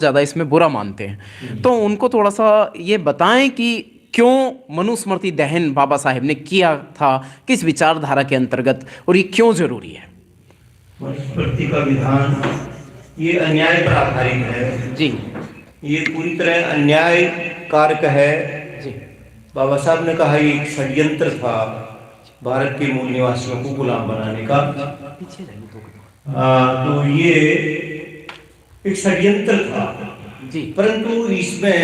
ज़्यादा इसमें बुरा मानते हैं। तो उनको थोड़ा सा ये बताएं कि क्यों मनुस्मृति दहन बाबा साहेब ने किया था, किस विचारधारा के अंतर्गत, और ये क्यों जरूरी है। मनुस्मृति का विधान ये अन्याय पर आधारित है जी ये पूरी तरह अन्याय कारक है। जी बाबा साहब ने कहा ये एक षड्यंत्र था भारत के मूल निवासियों को गुलाम बनाने का। तो ये एक षड्यंत्र था जी, परंतु इसमें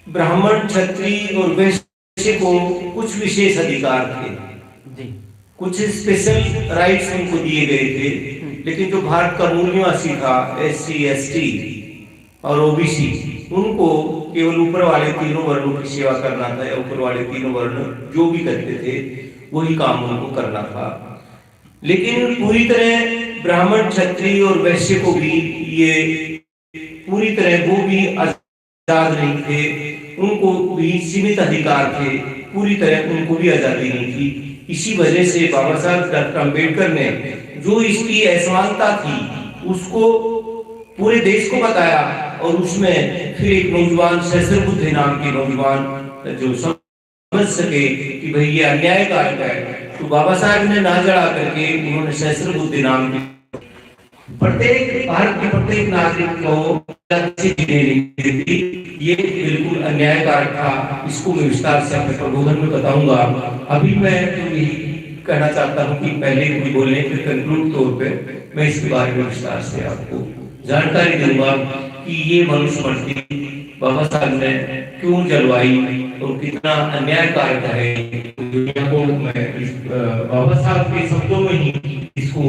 ब्राह्मण क्षत्रिय और वैश्य को कुछ विशेष अधिकार थे जी कुछ स्पेशल राइट्स उनको दिए गए थे। लेकिन जो भारत का मूल निवासी था SC ST और OBC उनको केवल ऊपर वाले तीनों वर्णों की सेवा करना था या ऊपर वाले तीनों वर्ण जो भी करते थे वही काम उनको करना था। लेकिन पूरी तरह ब्राह्मण क्षत्रिय और वैश्य को भी ये पूरी तरह वो भी आजाद नहीं थे, उनको भी सीमित अधिकार थे, पूरी तरह उनको भी आजादी नहीं थी। इसी वजह से बाबा साहब डॉक्टर अम्बेडकर ने जो इसकी असमानता थी उसको पूरे देश को बताया और उसमें फिर एक नौजवान सहस्त्र बुद्धे नाम के नौजवान जो समझ सके कि भाई ये अन्याय कारक है, तो बाबा साहब ने ना जड़ा करके उन्होंने सहस्त्र बुद्धे नाम के प्रत्येक भारत के प्रत्येक नागरिक को ये बिल्कुल अन्यायकारक था। इसको मैं विस्तार से अपने प्रबोधन में बताऊंगा। अभी मैं तो यही कहना चाहता हूँ कि पहले कोई बोलने फिर कंक्लूड तौर पे मैं इसके बारे में विस्तार से आपको जानकारी दूंगा कि ये मनुस्मृति बाबा साहब ने क्यों जलवाई और कितना अन्यायकारक है। दुनिया को मैं बाबा साहब के शब्दों में ही इसको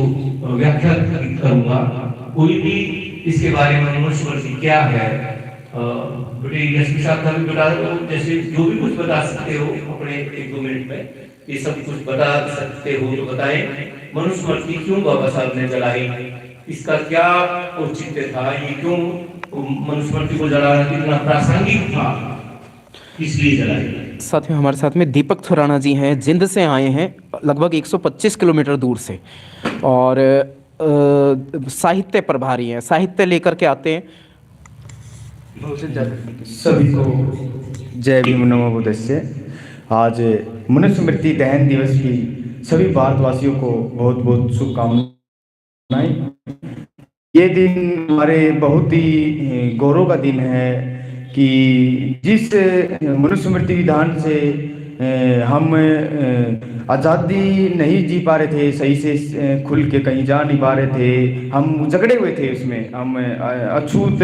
व्याख्या करूंगा। कोई भी इसके बारे में मनुस्मृति क्या है बेटे एसपी साहब का भी बता दो, जैसे जो भी कुछ बता सकते हो अपने 1-2 मिनट में ये सब कुछ बता सकते हो तो बताएं। मनुस्मृति क्यों बाबा साहब ने जलाई, इसका क्या औचित्य था, ये क्यों मनुस्मृति को जलाना कितना प्रासंगिक था, इसलिए जलाई। साथ में हमारे साथ में दीपक थुराना जी हैं, जिंद से आए हैं लगभग 125 किलोमीटर दूर से, और साहित्य प्रभारी हैं, साहित्य लेकर के आते हैं। सभी को जय भीम नमो बुद्धस्य। आज मनुस्मृति दहन दिवस की सभी भारतवासियों को बहुत बहुत शुभकामनाएं। ये दिन हमारे बहुत ही गौरव का दिन है कि जिस मनुस्मृति विधान से हम आज़ादी नहीं जी पा रहे थे, सही से खुल के कहीं जा नहीं पा रहे थे, हम झगड़े हुए थे उसमें, हम अछूत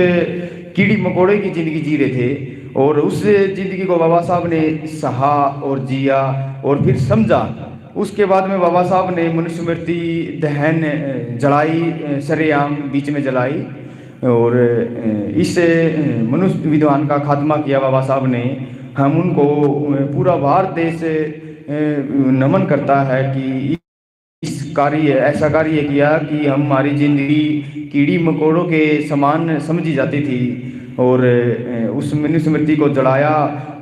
कीड़ी मकोड़े की ज़िंदगी जी रहे थे। और उस ज़िंदगी को बाबा साहब ने सहा और जिया और फिर समझा। उसके बाद में बाबा साहब ने मनुस्मृति दहन जलाई, सरेआम बीच में जलाई और इस मनुष्य विद्वान का खात्मा किया बाबा साहब ने। हम उनको पूरा भारत देश नमन करता है कि इस कार्य ऐसा कार्य किया कि हमारी जिंदगी कीड़ी मकोड़ों के समान समझी जाती थी और उस मनुस्मृति को जलाया।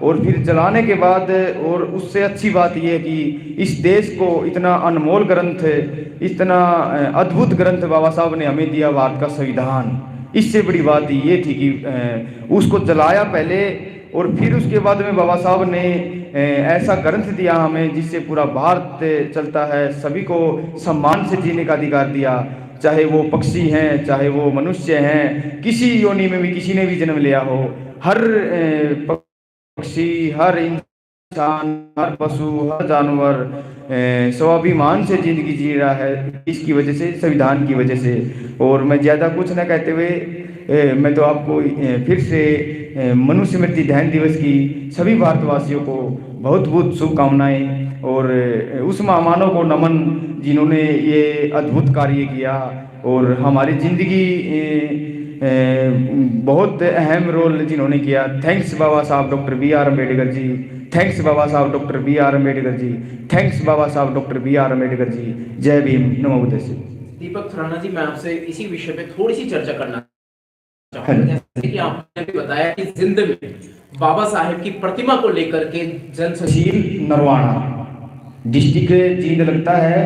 और फिर जलाने के बाद और उससे अच्छी बात यह है कि इस देश को इतना अनमोल ग्रंथ, इतना अद्भुत ग्रंथ बाबा साहब ने हमें दिया, भारत का संविधान। इससे बड़ी बात ये थी कि उसको जलाया पहले और फिर उसके बाद में बाबा साहब ने ऐसा ग्रंथ दिया हमें जिससे पूरा भारत चलता है, सभी को सम्मान से जीने का अधिकार दिया, चाहे वो पक्षी हैं, चाहे वो मनुष्य हैं, किसी योनि में भी किसी ने भी जन्म लिया हो, हर पक्षी, हर इंसान, हर पशु, हर जानवर स्वाभिमान से जिंदगी जी रहा है, इसकी वजह से, संविधान की वजह से। और मैं ज़्यादा कुछ न कहते हुए मैं तो आपको फिर से मनुस्मृति दहन दिवस की सभी भारतवासियों को बहुत बहुत शुभकामनाएं और उस महामानव को नमन जिन्होंने ये अद्भुत कार्य किया और हमारी ज़िंदगी बहुत अहम रोल जिन्होंने किया। थैंक्स बाबा साहब doctor B.R. Ambedkar ji, thanks बाबा साहब doctor B.R. Ambedkar ji, thanks बाबा साहब डॉक्टर B.R. अम्बेडकर जी। जय भीम नमो बुद्धस्य। दीपक थुराना जी, मैं आपसे इसी विषय पे थोड़ी सी चर्चा करना चाहूँगा। जैसे कि आपने भी बताया कि जिंद में बाबा साहेब की प्रतिमा को लेकर के तहसील नरवाना डिस्ट्रिक्ट जींद लगता है